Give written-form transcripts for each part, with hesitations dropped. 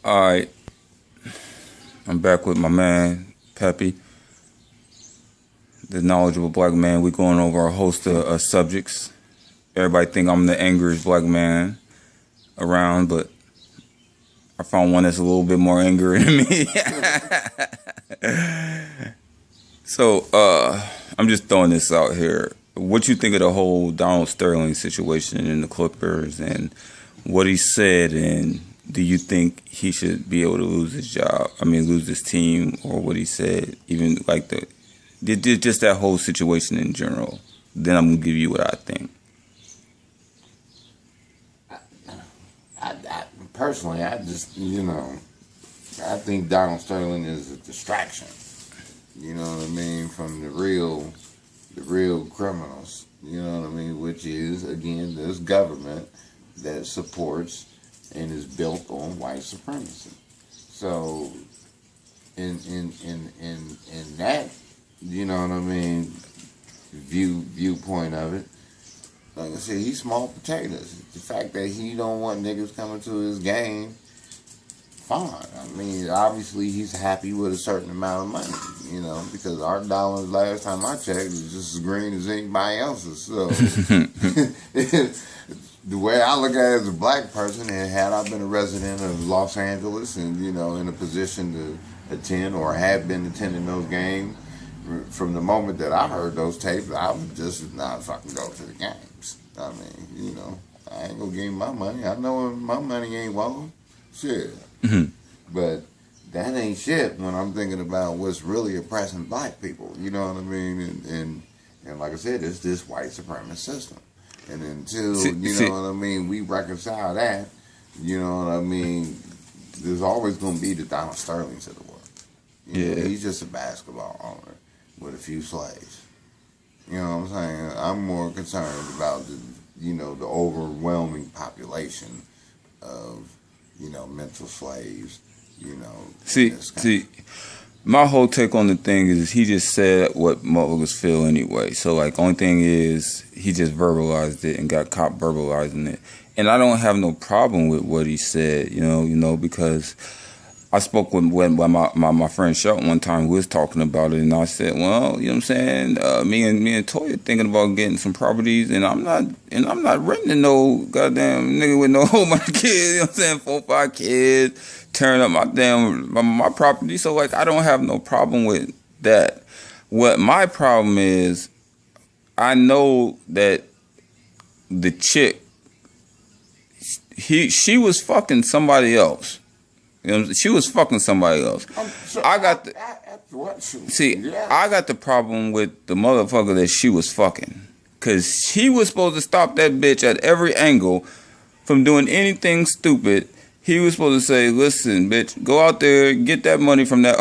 Alright, I'm back with my man, Peppy, the knowledgeable black man. We're going over a host of subjects. Everybody think I'm the angriest black man around, but I found one that's a little bit more angry than me. So, I'm just throwing this out here. What you think of the whole Donald Sterling situation in the Clippers and what he said, and do you think he should be able to lose his job? I mean, lose his team, or what he said, even like just that whole situation in general. Then I'm gonna give you what I think. I personally, I just, I think Donald Sterling is a distraction. You know what I mean? From the real criminals. You know what I mean? Which is, again, this government that supports and is built on white supremacy. So, in that, you know what I mean, viewpoint of it, like I said, he's small potatoes. The fact that he don't want niggas coming to his game, fine. I mean, obviously he's happy with a certain amount of money, because our dollars last time I checked was just as green as anybody else's. So the way I look at it as a black person, and had I been a resident of Los Angeles and, in a position to attend or have been attending those games, from the moment that I heard those tapes, I would just not fucking go to the games. I mean, I ain't gonna give him my money. I know my money ain't welcome. Shit. Mm-hmm. But that ain't shit when I'm thinking about what's really oppressing black people. You know what I mean? And like I said, it's this white supremacist system. And until, what I mean, we reconcile that, you know what I mean, there's always going to be the Donald Sterlings of the world. He's just a basketball owner with a few slaves. You know what I'm saying? I'm more concerned about the overwhelming population of, mental slaves, See, my whole take on the thing is he just said what motherfuckers feel anyway. So, like, only thing is he just verbalized it and got caught verbalizing it. And I don't have no problem with what he said, because I spoke with my friend Shelton one time who was talking about it, and I said, well, you know what I'm saying? Me and Toya thinking about getting some properties, and I'm not renting no goddamn nigga with no whole bunch of kids, you know what I'm saying? 4 or 5 kids, tearing up my property. So, like, I don't have no problem with that. What my problem is, I know that the chick, she was fucking somebody else. She was fucking somebody else. I got the problem with the motherfucker that she was fucking. Because he was supposed to stop that bitch at every angle from doing anything stupid. He was supposed to say, listen, bitch, go out there, get that money from that.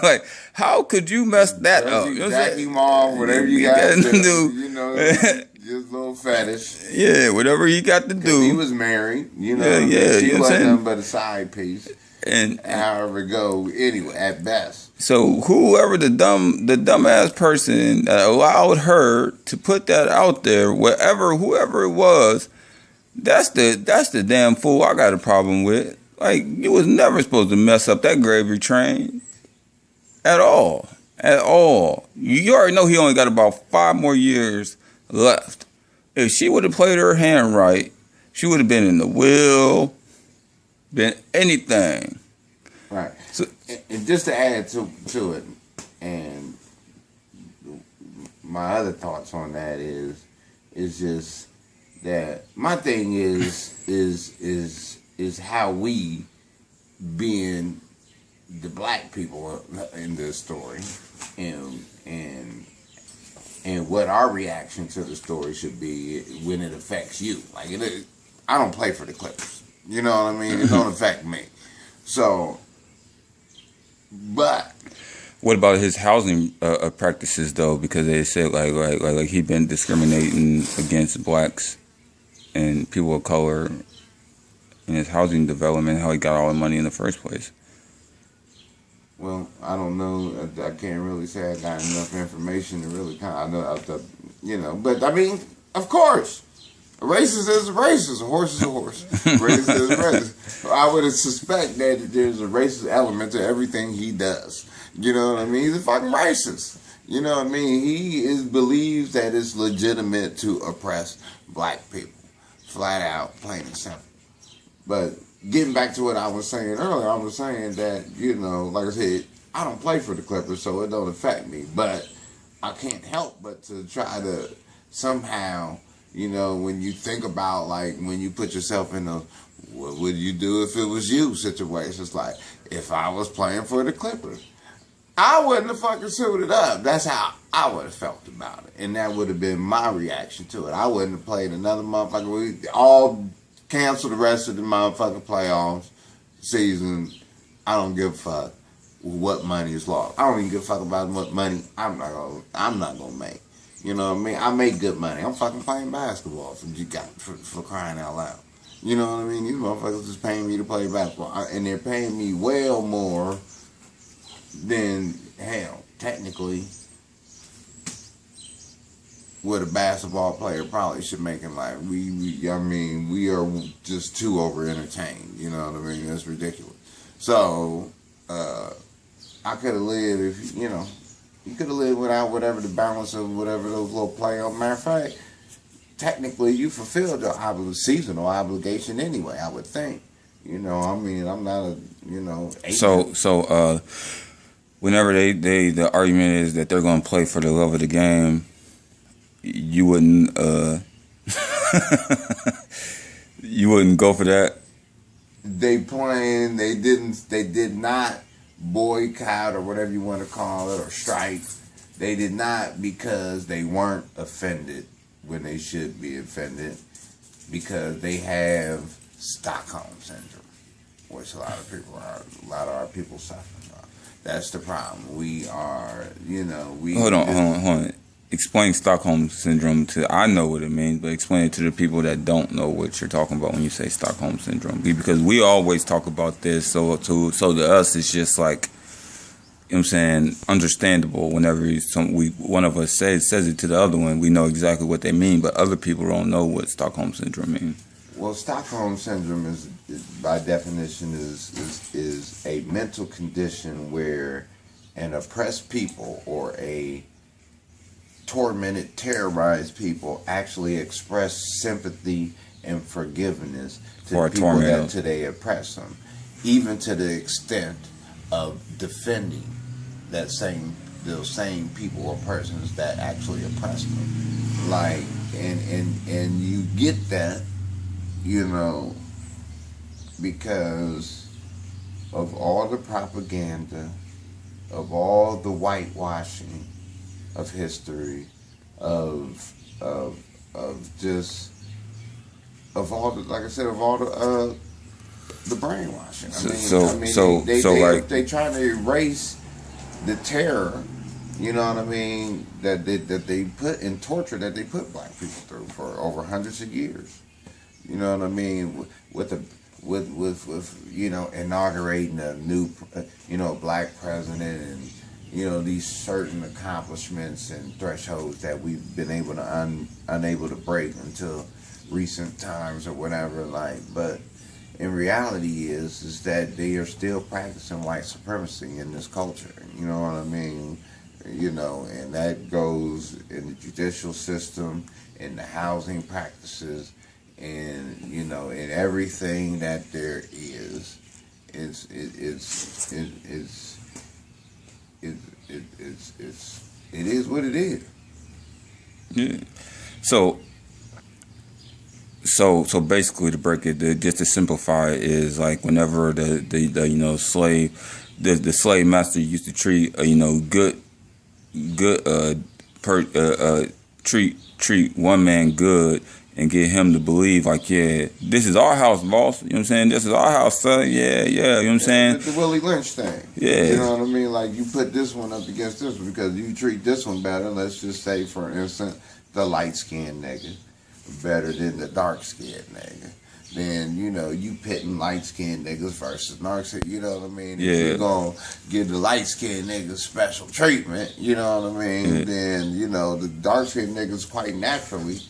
Like, how could you mess that up? Jack him off, whatever you got to do. Just a little fetish. Yeah, whatever he got to do. He was married, She wasn't nothing but a side piece. And however it go, anyway, at best. So whoever the dumbass person that allowed her to put that out there, whoever it was, that's the damn fool I got a problem with. Like, you was never supposed to mess up that gravy train. At all. At all. You already know he only got about 5 more years left. If she would have played her hand right, she would have been in the will, been anything. Right. So, and just to add to it, and my other thoughts on that is just that my thing is how we, being the black people in this story, and what our reaction to the story should be when it affects you. Like, I don't play for the Clippers. You know what I mean? It don't affect me. So, but what about his housing practices though? Because they said like he'd been discriminating against blacks and people of color in his housing development. How he got all the money in the first place? Well, I don't know. I can't really say I got enough information to really kind of, but I mean, of course, A racist is a racist. A horse is a horse. Racist is a racist. I would suspect that there's a racist element to everything he does. You know what I mean? He's a fucking racist. You know what I mean? He believes that it's legitimate to oppress black people. Flat out, plain and simple. But getting back to what I was saying earlier, I was saying that, you know, like I said, I don't play for the Clippers, so it don't affect me. But I can't help but to try to somehow, you know, when you think about, like, when you put yourself in a, what would you do if it was you situation? It's like, if I was playing for the Clippers, I wouldn't have fucking suited up. That's how I would have felt about it. And that would have been my reaction to it. I wouldn't have played another motherfucker. We all cancel the rest of the motherfucking playoffs season. I don't give a fuck what money is lost. I don't even give a fuck about what money I'm not gonna make. You know what I mean? I make good money. I'm fucking playing basketball for crying out loud. You know what I mean? These motherfuckers is paying me to play basketball, and they're paying me well more than, hell, technically, what a basketball player probably should make in life. I mean, we are just too over entertained. You know what I mean? That's ridiculous. So, I could have lived if, you know, you could have lived without whatever the balance of whatever those little playoffs. Matter of fact, technically, you fulfilled your seasonal obligation anyway, I would think. You know, I mean, I'm not a, you know, agent. So, whenever the argument is that they're going to play for the love of the game, you wouldn't you wouldn't go for that. They did not boycott or whatever you want to call it, or strike. They did not because they weren't offended when they should be offended, because they have Stockholm syndrome, which a lot of our people suffer from. That's the problem. We are, you know, hold on. Explain Stockholm syndrome I know what it means, but explain it to the people that don't know what you're talking about when you say Stockholm syndrome. Because we always talk about this, so to us it's just like, you know what I'm saying, understandable. Whenever one of us says it to the other one, we know exactly what they mean, but other people don't know what Stockholm syndrome means. Well, Stockholm syndrome is by definition is a mental condition where an oppressed people or a tormented, terrorized people actually express sympathy and forgiveness to the people that today oppress them, even to the extent of defending those same people or persons that actually oppress them. Like, and you get that, you know, because of all the propaganda, of all the whitewashing of history, of all the, like I said, of all the brainwashing. They trying to erase the terror, you know what I mean, that they put in torture, that they put black people through for over hundreds of years. You know what I mean, with you know, inaugurating a new, you know, black president, and, you know, these certain accomplishments and thresholds that we've been able to unable to break until recent times or whatever. Like, but in reality is that they are still practicing white supremacy in this culture. You know what I mean? You know, and that goes in the judicial system, in the housing practices, and, you know, in everything that there is. It is what it is. Yeah. So basically, to break it, just to simplify it, is like whenever the you know, the slave master used to treat treat one man good and get him to believe, like, yeah, this is our house, boss. You know what I'm saying? This is our house, son. Yeah. You know what I'm saying? The Willie Lynch thing. Yeah. You know what I mean? Like, you put this one up against this one because you treat this one better. Let's just say, for instance, the light-skinned nigga better than the dark-skinned nigga. Then, you know, you pitting light-skinned niggas versus dark skinned, you know what I mean? Yeah. If you're going to give the light-skinned niggas special treatment, you know what I mean? Yeah. Then, you know, the dark-skinned niggas quite naturally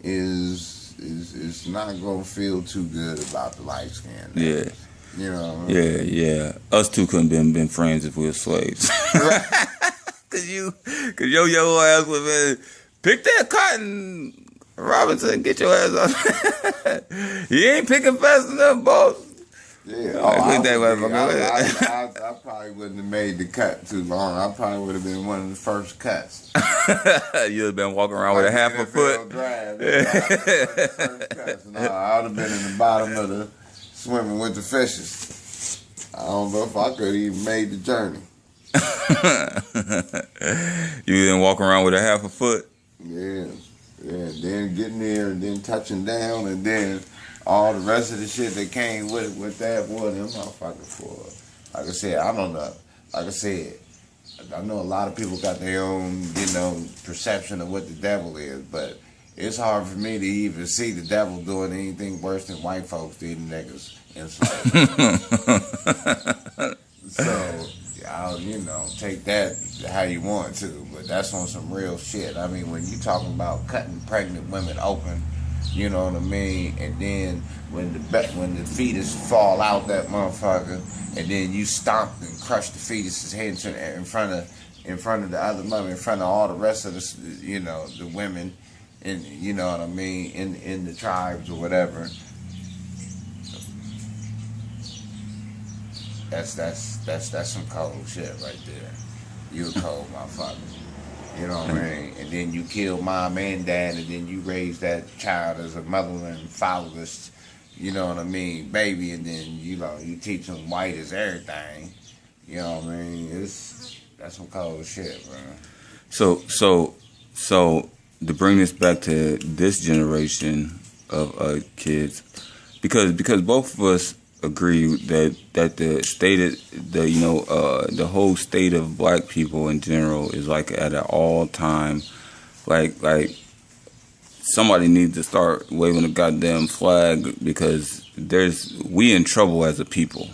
is is not gonna feel too good about the light skin. Yeah. You know what I mean? Yeah. Us two couldn't been friends if we were slaves. Cause your yellow ass would have been, pick that cotton, Robinson, get your ass up. You ain't picking fast enough, boss. Yeah, I probably wouldn't have made the cut too long. I probably would have been one of the first cuts. You'd have been walking around with a half a foot. Drive, I would have been in the bottom of the swimming with the fishes. I don't know if I could have even made the journey. You didn't walk around with a half a foot? Yeah. Then getting there and then touching down and then all the rest of the shit that came with that, boy, them motherfuckers for. Like I said, I don't know. Like I said, I know a lot of people got their own, perception of what the devil is, but it's hard for me to even see the devil doing anything worse than white folks did niggas in slavery. So, I'll, take that how you want to, but that's on some real shit. I mean, when you talking about cutting pregnant women open, you know what I mean, and then when the fetus fall out that motherfucker, and then you stomp and crush the fetus's head in front of the other mother, in front of all the rest of the, the women, and you know what I mean, in the tribes or whatever. That's some cold shit right there. You a cold motherfucker. You know what I mean? And then you kill mom and dad, and then you raise that child as a motherless, fatherless, you know what I mean, baby, and then you teach them white is everything. You know what I mean? That's some cold shit, bro. So to bring this back to this generation of kids, because both of us agree that the whole state of black people in general is like at an all time, like somebody needs to start waving a goddamn flag, because we in trouble as a people.